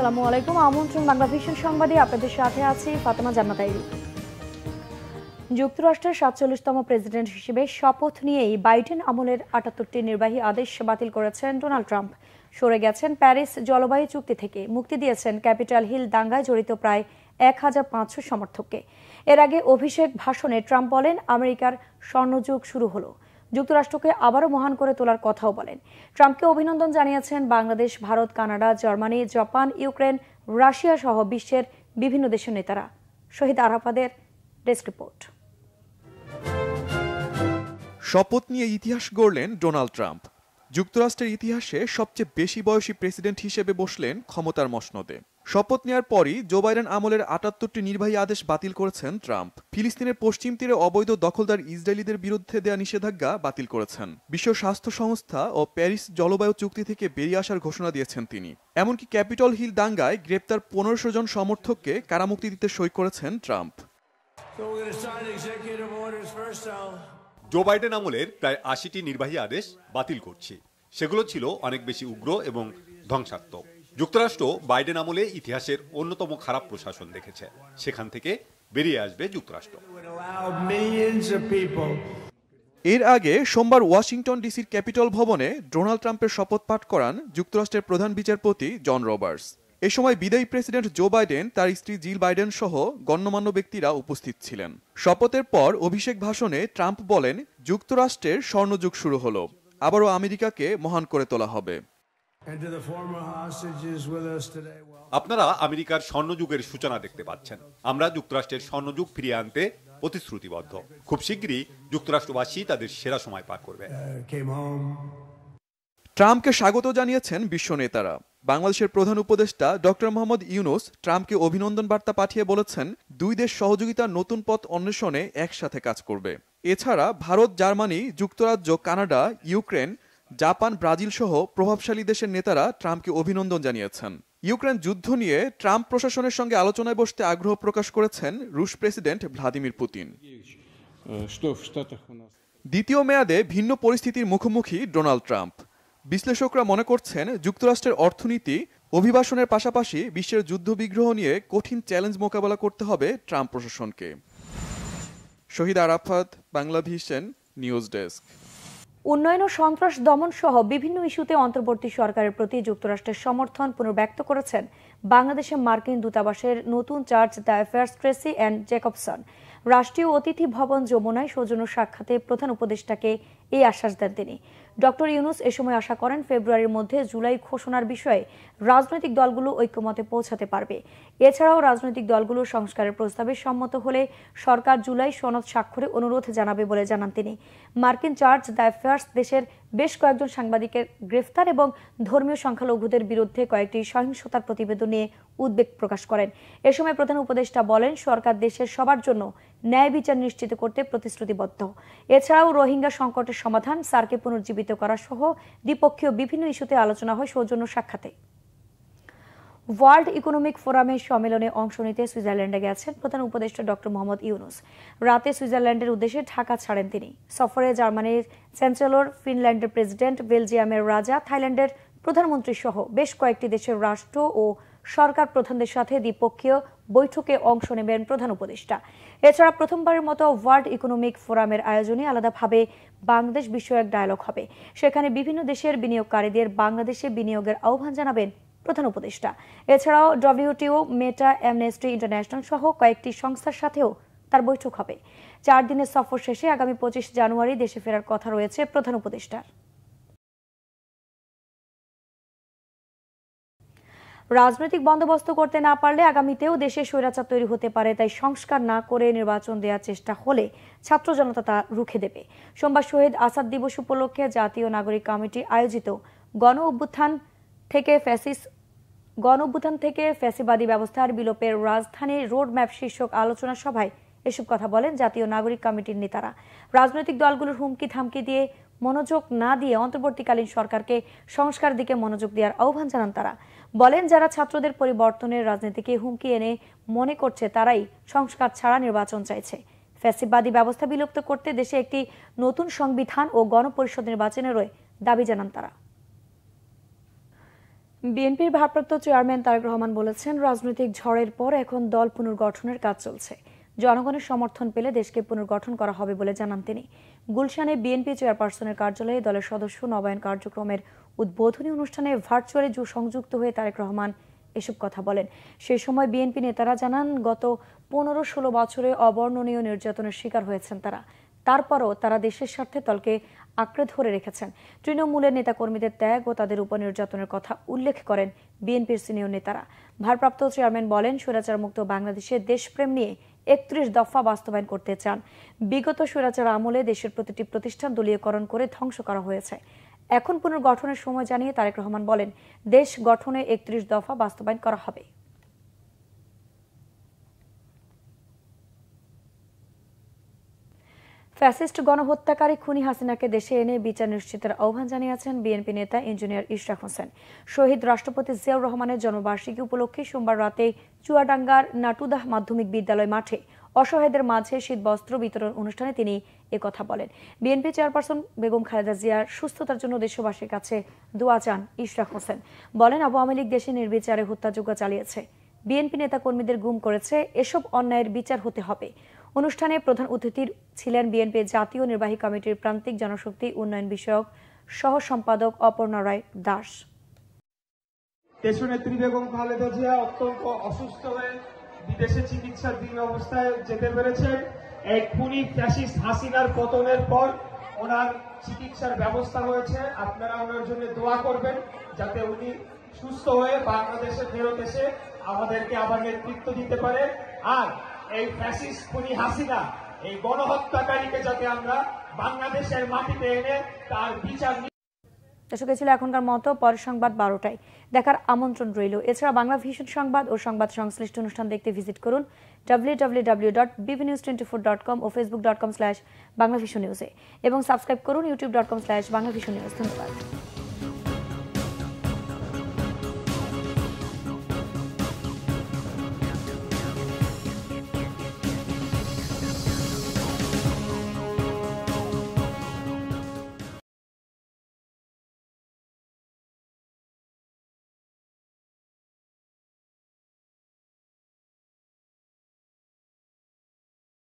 আসসালামু আলাইকুম। আমন্ত্রণ বাংলা ভিশন সংবাদে আপনাদের সাথে আছি ফাতেমা জান্নাত আইরি। যুক্তরাষ্ট্রের ৪৭তম প্রেসিডেন্ট হিসেবে শপথ নিয়েই বাইডেন আমলের ৭৮টি নির্বাহী আদেশ বাতিল করেছেন ডোনাল্ড ট্রাম্প। সরে গেছেন প্যারিস জলবায়ু চুক্তি থেকে, মুক্তি দিয়েছেন ক্যাপিটাল হিল দাঙ্গায় জড়িত প্রায় ১৫০০ সমর্থককে। এর আগে অভিষেক ভাষণে ট্রাম্প বলেন, আমেরিকার স্বর্ণযুগ শুরু হলো। যুক্তরাষ্ট্রকে আবারও মহান করে তোলার কথাও বলেন। ট্রাম্পকে অভিনন্দন জানিয়েছেন Bangladesh, Bharat, Canada, Germany, Japan, Ukraine, Russia সহ বিশ্বের বিভিন্ন দেশের নেতারা। শহীদ আরাফাতের ডেস্ক রিপোর্ট। শপথ নিয়ে ইতিহাস গড়লেন ডোনাল্ড ট্রাম্প। যুক্তরাষ্ট্রের ইতিহাসে সবচেয়ে বেশি বয়সী প্রেসিডেন্ট হিসেবে বসলেন ক্ষমতার মসনদে। শপথ নেওয়ার পরই জো বাইডেন আমলের ৭৮টি নির্বাহী আদেশ বাতিল করেছেন ট্রাম্প। ফিলিস্তিনের পশ্চিম তীরে অবৈধ দখলদার ইসরায়েলিদের বিরুদ্ধে দেয়া নিষেধাজ্ঞা বাতিল করেছেন। বিশ্ব স্বাস্থ্য সংস্থা ও প্যারিস জলবায়ু চুক্তি থেকে বেরিয়ে আসার ঘোষণা দিয়েছেন তিনি। এমনকি ক্যাপিটল হিল দাঙ্গায় গ্রেপ্তার ১৫০০ জন সমর্থককে কারামুক্তি দিতে সই করেছেন ট্রাম্প। জো বাইডেন আমলের প্রায় ৮০টি নির্বাহী আদেশ বাতিল করছি। সেগুলো ছিল অনেক বেশি উগ্র এবং ধ্বংসাত্মক। যুক্তরাষ্ট্র বাইডেন আমলে ইতিহাসের অন্যতম খারাপ প্রশাসন দেখেছে। সেখান থেকে বেরিয়ে আসবে যুক্তরাষ্ট্র। এর আগে সোমবার ওয়াশিংটন ডিসির ক্যাপিটল ভবনে ডোনাল্ড ট্রাম্পের শপথ পাঠ করান যুক্তরাষ্ট্রের প্রধান বিচারপতি জন রবার্টস। এ সময় বিদায়ী প্রেসিডেন্ট জো বাইডেন, তার স্ত্রী জিল বাইডেন সহ গণ্যমান্য ব্যক্তিরা উপস্থিত ছিলেন। শপথের পর অভিষেক ভাষণে ট্রাম্প বলেন, যুক্তরাষ্ট্রের স্বর্ণযুগ শুরু হলো, আবারও আমেরিকাকে মহান করে তোলা হবে। আপনারা আমেরিকার স্বর্ণযুগের সূচনা দেখতে পাচ্ছেন। আমরা যুক্তরাষ্ট্রের স্বর্ণযুগ ফিরিয়ে আনতে প্রতিশ্রুতিবদ্ধ। খুব শীঘ্রই যুক্তরাষ্ট্রবাসী তাদের সেরা সময় পার করবে। ট্রাম্পকে স্বাগত জানিয়েছেন বিশ্ব নেতারা। বাংলাদেশের প্রধান উপদেষ্টা ডক্টর মোহাম্মদ ইউনুস ট্রাম্পকে অভিনন্দন বার্তা পাঠিয়ে বলেছেন, দুই দেশ সহযোগিতার নতুন পথ অন্বেষণে একসাথে কাজ করবে। এছাড়া ভারত, জার্মানি, যুক্তরাজ্য, কানাডা, ইউক্রেন, জাপান, ব্রাজিল সহ প্রভাবশালী দেশের নেতারা ট্রাম্পকে অভিনন্দন জানিয়েছেন। ইউক্রেন যুদ্ধ নিয়ে ট্রাম্প প্রশাসনের সঙ্গে আলোচনায় বসতে আগ্রহ প্রকাশ করেছেন রুশ প্রেসিডেন্ট ভ্লাদিমির পুতিন। দ্বিতীয় মেয়াদে ভিন্ন পরিস্থিতির মুখোমুখি ডোনাল্ড ট্রাম্প। বিশ্লেষকরা মনে করছেন, যুক্তরাষ্ট্রের অর্থনীতি অভিবাসনের পাশাপাশি বিশ্বের যুদ্ধবিগ্রহ নিয়ে কঠিন চ্যালেঞ্জ মোকাবেলা করতে হবে ট্রাম্প প্রশাসনকে। Shahid Arafat, Bangla vision news desk. উন্নয়ন ও সন্ত্রাস দমন সহ বিভিন্ন ইস্যুতে অন্তর্বর্তী সরকারের প্রতি যুক্তরাষ্ট্রের সমর্থন পুনর্ব্যক্ত করেছেন বাংলাদেশে মার্কিন দূতাবাসের নতুন charge d'Affaires Tracey and Jacobson. রাষ্ট্রীয় অতিথি ভবন যমুনায় সৌজন্য সাক্ষাতে প্রধান উপদেষ্টাকে এই আশ্বাস দেন তিনি। ডক্টর ইউনুস এ সময় আশা করেন, ফেব্রুয়ারির মধ্যে জুলাই ঘোষণার বিষয়ে রাজনৈতিক দলগুলো ঐক্যমতে পৌঁছাতে পারবে। এছাড়াও রাজনৈতিক দলগুলো সংস্কারের প্রস্তাবে সম্মত হলে সরকার জুলাই সনদ স্বাক্ষরে অনুরোধ জানাবে বলে জানান তিনি। মার্কিন চার্জ d'Affaires দেশের বেশ কয়েকজন সাংবাদিকের গ্রেফতার এবং ধর্মীয় সংখ্যালঘুদের বিরুদ্ধে কয়েকটি সহিংসতার প্রতিবেদন নিয়ে উদ্বেগ প্রকাশ করেন। এ সময় প্রধান উপদেষ্টা বলেন, সরকার দেশের সবার জন্য ন্যায় বিচার নিশ্চিত করতে প্রতিশ্রুতিবদ্ধ। এছাড়াও রোহিঙ্গা সংকটের সমাধান, সার্ককে পুনর্জীবিত করা সহ দ্বিপক্ষীয় বিভিন্ন ইস্যুতে আলোচনা হয় সৌজন্য সাক্ষাতে। ওয়ার্ল্ড ইকোনমিক ফোরামের সম্মেলনে অংশ নিতে সুইজারল্যান্ডে গেছেন প্রধান উপদেষ্টা ডক্টর মোহাম্মদ ইউনুস। রাতে সুইজারল্যান্ডের উদ্দেশ্যে ঢাকা ছাড়েন তিনি। সফরে জার্মানির চ্যান্সেলর, ফিনল্যান্ডের প্রেসিডেন্ট, বেলজিয়ামের রাজা, থাইল্যান্ডের প্রধানমন্ত্রী সহ বেশ কয়েকটি দেশের রাষ্ট্র ও সরকার প্রধানদের সাথে দ্বিপক্ষীয় বৈঠকে অংশ নেবেন প্রধান উপদেষ্টা। এছাড়া প্রথমবারের মতো ওয়ার্ল্ড ইকোনমিক ফোরামের আয়োজনে আলাদাভাবে বাংলাদেশ বিষয়ক ডায়ালগ হবে। সেখানে বিভিন্ন দেশের বিনিয়োগকারীদের বাংলাদেশে বিনিয়োগের আহ্বান জানাবেন প্রধান উপদেষ্টা। এছাড়াও WTO, মেটা, অ্যামনেস্টি ইন্টারন্যাশনাল সহ কয়েকটি সংস্থার সাথেও তার বৈঠক হবে। 4 দিনের সফর শেষে আগামী 25 জানুয়ারি দেশে ফেরার কথা রয়েছে প্রধান উপদেষ্টার। রাজনৈতিক বন্দোবস্ত করতে না পারলে আগামীতেও দেশে স্বৈরাচার তৈরি হতে পারে, তাই সংস্কার না করে নির্বাচন দেওয়ার চেষ্টা হলে ছাত্র জনতা তা রুখে দেবে। সোমবার শহীদ আসাদ দিবস উপলক্ষে জাতীয় নাগরিক কমিটি আয়োজিত গণ অভ্যুত্থান থেকে ফ্যাসিবাদী ব্যবস্থার বিলোপের রাজধানী রোডম্যাপ শীর্ষক আলোচনা সভায় এসব কথা বলেন জাতীয় নাগরিক কমিটির নেতারা। রাজনৈতিক দলগুলোর হুমকি থামকি দিয়ে মনোযোগ না দিয়ে অন্তর্বর্তীকালীন সরকারকে সংস্কার দিকে মনোযোগ দেওয়ার আহ্বান জানান তারা। বলেন, যারা ছাত্রদের পরিবর্তনের রাজনীতিকে হুমকি এনে মনে করছে তারাই সংস্কার ছাড়া নির্বাচন চাইছে। ফ্যাসিবাদী ব্যবস্থা বিলুপ্ত করতে দেশে একটি নতুন সংবিধান ও গণপরিষদ নির্বাচনেরও দাবি জানান তারা। বিএনপির ভারপ্রাপ্ত চেয়ারম্যান তারেক রহমান বলেছেন, রাজনৈতিক ঝড়ের পর এখন দল পুনর্গঠনের কাজ চলছে। জনগণের সমর্থন পেলে দেশকে পুনর্গঠন করা হবে বলে জানান তিনি। গুলশানে বিএনপি চেয়ারপারসনের কার্যালয়ে দলের সদস্য নবায়ন কার্যক্রমের উদ্বোধনী অনুষ্ঠানে ভার্চুয়ালি সংযুক্ত হয়ে তারেক রহমান এসব কথা বলেন। সেই সময় বিএনপি নেতারা জানান, গত 15-16 বছরে অবর্ণনীয় নির্যাতনের শিকার হয়েছেন তারা। তারপরও তারা দেশের স্বার্থে দলকে আঁকড়ে ধরে রেখেছেন। তৃণমূলের নেতাকর্মীদের ত্যাগ ও তাদের উপর নির্যাতনের কথা উল্লেখ করেন বিএনপির সিনিয়র নেতারা। ভারপ্রাপ্ত চেয়ারম্যান বলেন, স্বৈরাচার মুক্ত বাংলাদেশে দেশপ্রেম নিয়ে 31 দফা বাস্তবায়ন করতে চান। বিগত স্বৈরাচার আমলে দেশের প্রতিটি প্রতিষ্ঠান দলীয়করণ করে ধ্বংস করা হয়েছে। এখন পুনর্গঠনের সময় জানিয়ে তারেক রহমান বলেন, দেশ গঠনে 31 দফা বাস্তবায়ন করা হবে। ফ্যাসিস্ট গণহত্যাকারী খুনি হাসিনাকে দেশে এনে বিচার নিশ্চিতের আহ্বান জানিয়েছেন বিএনপি নেতা ইঞ্জিনিয়ার ইশরাক হোসেন। শহীদ রাষ্ট্রপতি জিয়াউর রহমানের জন্মবার্ষিকী উপলক্ষে সোমবার রাতে চুয়াডাঙ্গার নাটুদাহ মাধ্যমিক বিদ্যালয় মাঠে অসহায়দের মাঝে শীতবস্ত্র বিতরণ অনুষ্ঠানে তিনি একথা বলেন। বিএনপি চেয়ারপারসন বেগম খালেদা জিয়ার সুস্থতার জন্য দেশবাসীর কাছে দোয়া চান ইশরাক হোসেন। বলেন, আওয়ামী লীগ দেশে নির্বিচারে হত্যাযজ্ঞ চালিয়েছে, বিএনপি নেতাকর্মীদের গুম করেছে, এসব অন্যায়ের বিচার হতে হবে। অনুষ্ঠানে প্রধান অতিথি ছিলেন বিএনপি জাতীয় নির্বাহী কমিটির প্রান্তিক জনশক্তি উন্নয়ন বিষয়ক সহ সম্পাদক অপর্ণা রায় দাস। দেশনেত্রী বেগম খালেদা জিয়া অত্যন্ত অসুস্থ হয়ে বিদেশে চিকিৎসাধীন অবস্থায় যেতে পেরেছেন। এই খুনি ফ্যাসিস্ট হাসিনার পতনের পর ওনার চিকিৎসার ব্যবস্থা হয়েছে। আপনারা ওনার জন্য দোয়া করবেন যাতে উনি সুস্থ হয়ে বাংলাদেশে ফেরত এসে আমাদেরকে আবার নেতৃত্ব দিতে পারে। আর এই ফ্যাসিস্ট খুনি হাসিনা, এই গণহত্যাকারীকে যাতে আমরা বাংলাদেশের মাটিতে এনে তার বিচার। দর্শক, ছিল এখনকার মতো। পরের সংবাদ 12টায় দেখার আমন্ত্রণ রইল। এছাড়া বাংলা ভিশন সংবাদ ও সংবাদ সংশ্লিষ্ট অনুষ্ঠান দেখতে ভিজিট করুন www.bbnews24.com ও facebook.com/বাংলাভিশননিউজে এবং সাবস্ক্রাইব করুন youtube.com/বাংলাভিশননিউজ। ধন্যবাদ।